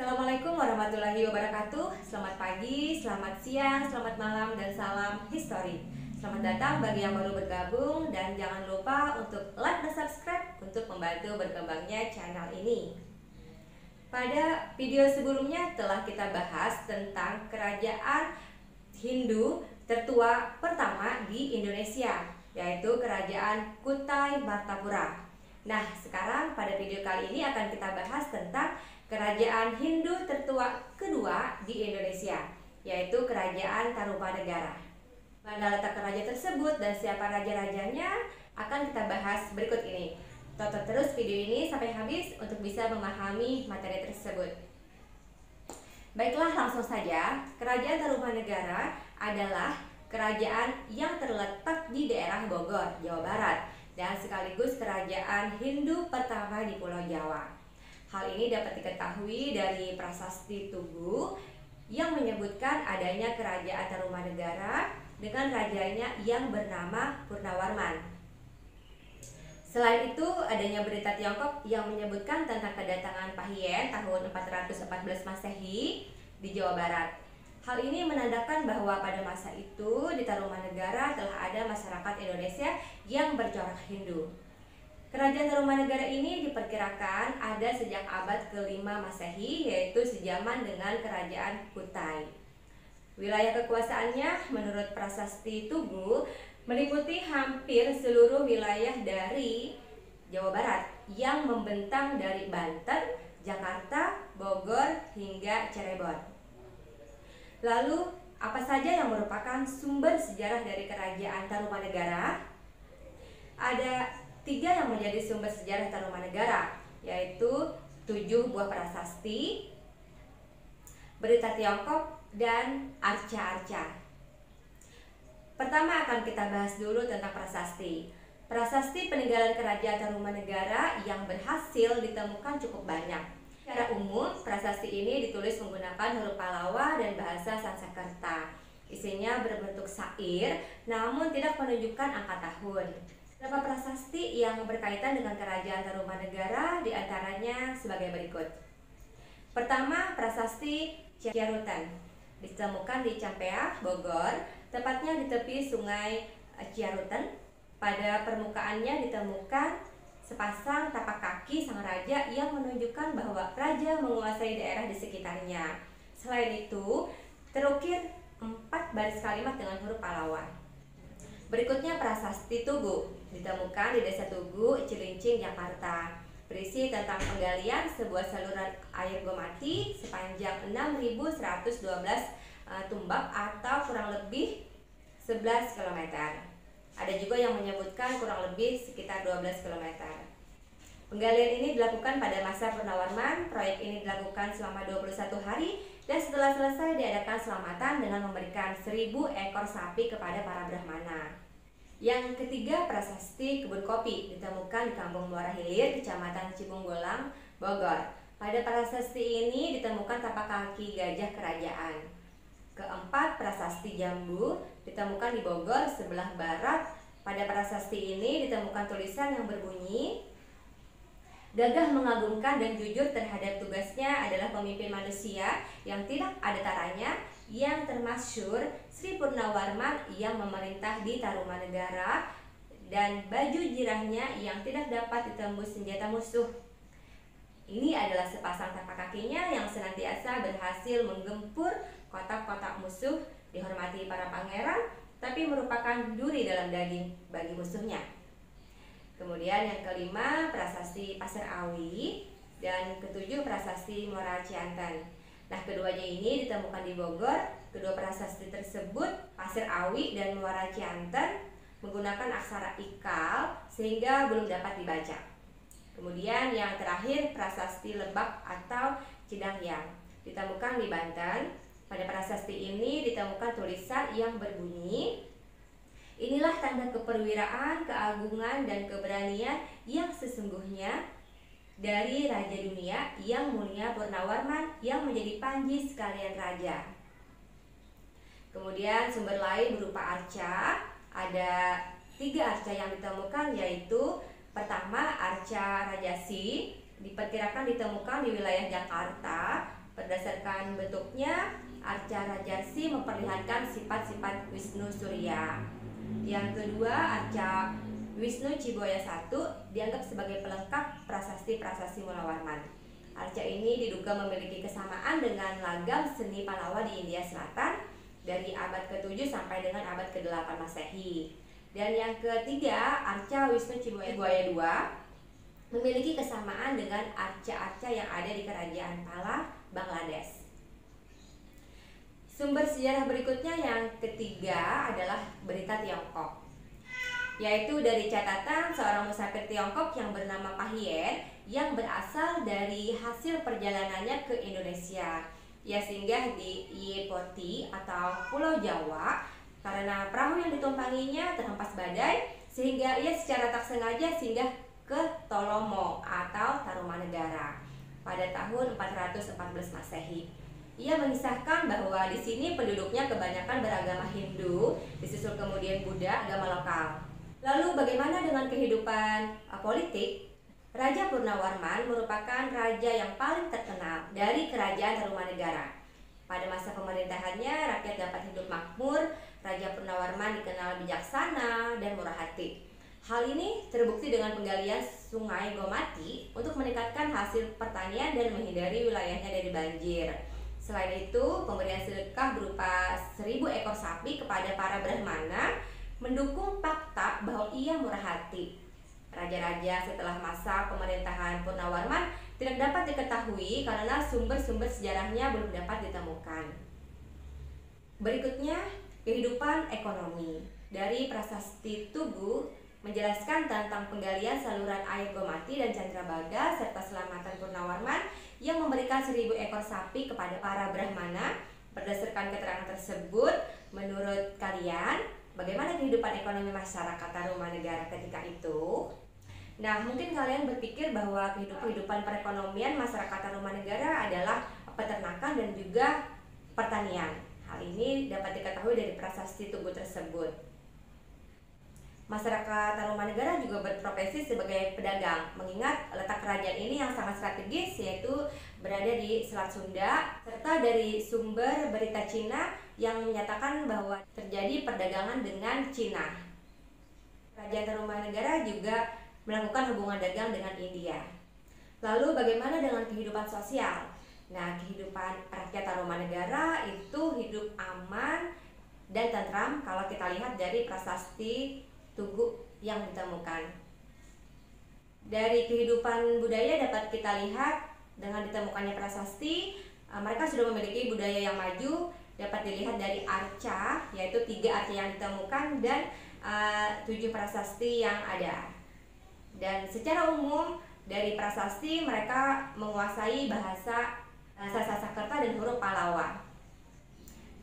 Assalamualaikum warahmatullahi wabarakatuh. Selamat pagi, selamat siang, selamat malam, dan salam history. Selamat datang bagi yang baru bergabung, dan jangan lupa untuk like dan subscribe untuk membantu berkembangnya channel ini. Pada video sebelumnya telah kita bahas tentang kerajaan Hindu tertua pertama di Indonesia, yaitu Kerajaan Kutai Martapura. Nah, sekarang pada video kali ini akan kita bahas tentang Kerajaan Hindu tertua kedua di Indonesia, yaitu Kerajaan Tarumanegara. Mana letak kerajaan tersebut dan siapa raja-rajanya akan kita bahas berikut ini. Tonton terus video ini sampai habis untuk bisa memahami materi tersebut. Baiklah, langsung saja. Kerajaan Tarumanegara adalah kerajaan yang terletak di daerah Bogor, Jawa Barat, dan sekaligus kerajaan Hindu pertama di Pulau Jawa. Hal ini dapat diketahui dari Prasasti Tugu yang menyebutkan adanya kerajaan Tarumanegara dengan rajanya yang bernama Purnawarman. Selain itu, adanya berita Tiongkok yang menyebutkan tentang kedatangan Pahien tahun 414 Masehi di Jawa Barat. Hal ini menandakan bahwa pada masa itu di Tarumanegara telah ada masyarakat Indonesia yang bercorak Hindu. Kerajaan Tarumanegara ini diperkirakan ada sejak abad ke-5 Masehi, yaitu sejaman dengan Kerajaan Kutai. Wilayah kekuasaannya menurut Prasasti Tugu meliputi hampir seluruh wilayah dari Jawa Barat yang membentang dari Banten, Jakarta, Bogor, hingga Cirebon. Lalu, apa saja yang merupakan sumber sejarah dari Kerajaan Tarumanegara? Ada 3 yang menjadi sumber sejarah Tarumanegara, yaitu 7 buah prasasti, berita Tiongkok, dan arca-arca. Pertama akan kita bahas dulu tentang prasasti. Prasasti peninggalan Kerajaan Tarumanegara yang berhasil ditemukan cukup banyak. Secara umum, prasasti ini ditulis menggunakan huruf Palawa dan bahasa Sanskerta. Isinya berbentuk syair, namun tidak menunjukkan angka tahun. Beberapa prasasti yang berkaitan dengan Kerajaan Tarumanegara diantaranya sebagai berikut. Pertama, prasasti Ciarutan, ditemukan di Campeah, Bogor, tepatnya di tepi sungai Ciarutan. Pada permukaannya ditemukan sepasang tapak kaki sang raja yang menunjukkan bahwa raja menguasai daerah di sekitarnya. Selain itu, terukir 4 baris kalimat dengan huruf Palawa. Berikutnya prasasti Tugu, ditemukan di Desa Tugu, Cilincing, Jakarta. Berisi tentang penggalian sebuah saluran air Gomati sepanjang 6.112 tumbak atau kurang lebih 11 km. Ada juga yang menyebutkan kurang lebih sekitar 12 km. Penggalian ini dilakukan pada masa Purnawarman. Proyek ini dilakukan selama 21 hari dan setelah selesai diadakan selamatan dengan memberikan 1.000 ekor sapi kepada para brahmana. Yang ketiga, prasasti Kebun Kopi, ditemukan di Kampung Muara Hilir, Kecamatan Cibunggolang, Bogor. Pada prasasti ini ditemukan tapak kaki gajah kerajaan. Keempat, prasasti Jambu, ditemukan di Bogor sebelah barat. Pada prasasti ini ditemukan tulisan yang berbunyi, "Gagah mengagumkan dan jujur terhadap tugasnya adalah pemimpin manusia yang tidak ada taranya, yang termasyhur Sri Purnawarman yang memerintah di Tarumanegara, dan baju jirahnya yang tidak dapat ditembus senjata musuh." Ini adalah sepasang tapak kakinya yang senantiasa berhasil menggempur kotak-kotak musuh, dihormati para pangeran, tapi merupakan duri dalam daging bagi musuhnya. Kemudian yang kelima, prasasti Pasir Awi, dan ketujuh, prasasti Muara Ciantan. Nah, keduanya ini ditemukan di Bogor. Kedua prasasti tersebut, Pasir Awi dan Muara Ciantan, menggunakan aksara ikal sehingga belum dapat dibaca. Kemudian yang terakhir, prasasti Lebak atau Cidahyang, ditemukan di Banten. Pada prasasti ini ditemukan tulisan yang berbunyi, "Inilah tanda keperwiraan, keagungan, dan keberanian yang sesungguhnya dari Raja Dunia yang mulia Purnawarman yang menjadi panji sekalian raja." Kemudian sumber lain berupa arca. Ada 3 arca yang ditemukan, yaitu pertama, arca Rajasi, diperkirakan ditemukan di wilayah Jakarta. Berdasarkan bentuknya, arca Rajarsi memperlihatkan sifat-sifat Wisnu Surya. Yang kedua, arca Wisnu Ciboya I dianggap sebagai pelengkap prasasti-prasasti Mulawarman. Arca ini diduga memiliki kesamaan dengan lagam seni Palawa di India Selatan dari abad ke-7 sampai dengan abad ke-8 Masehi. Dan yang ketiga, arca Wisnu Ciboya II memiliki kesamaan dengan arca-arca yang ada di Kerajaan Pala, Bangladesh. Sumber sejarah berikutnya yang ketiga adalah berita Tiongkok, yaitu dari catatan seorang musafir Tiongkok yang bernama Pahien yang berasal dari hasil perjalanannya ke Indonesia. Ia singgah di Iepoti atau Pulau Jawa karena perahu yang ditumpanginya terhempas badai, sehingga ia secara tak sengaja singgah ke Tolomo atau Tarumanegara pada tahun 414 Masehi. Ia mengisahkan bahwa di sini penduduknya kebanyakan beragama Hindu, disusul kemudian Buddha, agama lokal. Lalu bagaimana dengan kehidupan politik? Raja Purnawarman merupakan raja yang paling terkenal dari kerajaan Tarumanegara. Pada masa pemerintahannya, rakyat dapat hidup makmur. Raja Purnawarman dikenal bijaksana dan murah hati. Hal ini terbukti dengan penggalian sungai Gomati untuk meningkatkan hasil pertanian dan menghindari wilayahnya dari banjir. Selain itu, pemberian sedekah berupa 1000 ekor sapi kepada para Brahmana mendukung fakta bahwa ia murah hati. Raja-raja setelah masa pemerintahan Purnawarman tidak dapat diketahui karena sumber-sumber sejarahnya belum dapat ditemukan. Berikutnya, kehidupan ekonomi. Dari Prasasti Tugu menjelaskan tentang penggalian saluran air Gomati dan Candrabaga serta selamatan Purnawarman yang memberikan 1000 ekor sapi kepada para Brahmana. Berdasarkan keterangan tersebut, menurut kalian, bagaimana kehidupan ekonomi masyarakat Tarumanegara ketika itu? Nah, mungkin kalian berpikir bahwa kehidupan perekonomian masyarakat Tarumanegara adalah peternakan dan juga pertanian. Hal ini dapat diketahui dari Prasasti Tugu tersebut. Masyarakat Tarumanegara juga berprofesi sebagai pedagang, mengingat letak kerajaan ini yang sangat strategis, yaitu berada di Selat Sunda, serta dari sumber berita Cina yang menyatakan bahwa terjadi perdagangan dengan Cina. Kerajaan Tarumanegara juga melakukan hubungan dagang dengan India. Lalu bagaimana dengan kehidupan sosial? Nah, kehidupan rakyat Tarumanegara itu hidup aman dan tentram kalau kita lihat dari prasasti Tugu yang ditemukan. Dari kehidupan budaya dapat kita lihat dengan ditemukannya prasasti, mereka sudah memiliki budaya yang maju. Dapat dilihat dari arca, yaitu 3 arca yang ditemukan dan 7 prasasti yang ada. Dan secara umum dari prasasti mereka menguasai bahasa Sanskerta dan huruf Pallawa.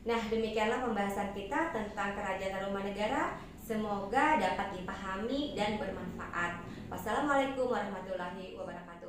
Nah, demikianlah pembahasan kita tentang Kerajaan Tarumanegara. Semoga dapat dipahami dan bermanfaat. Wassalamualaikum warahmatullahi wabarakatuh.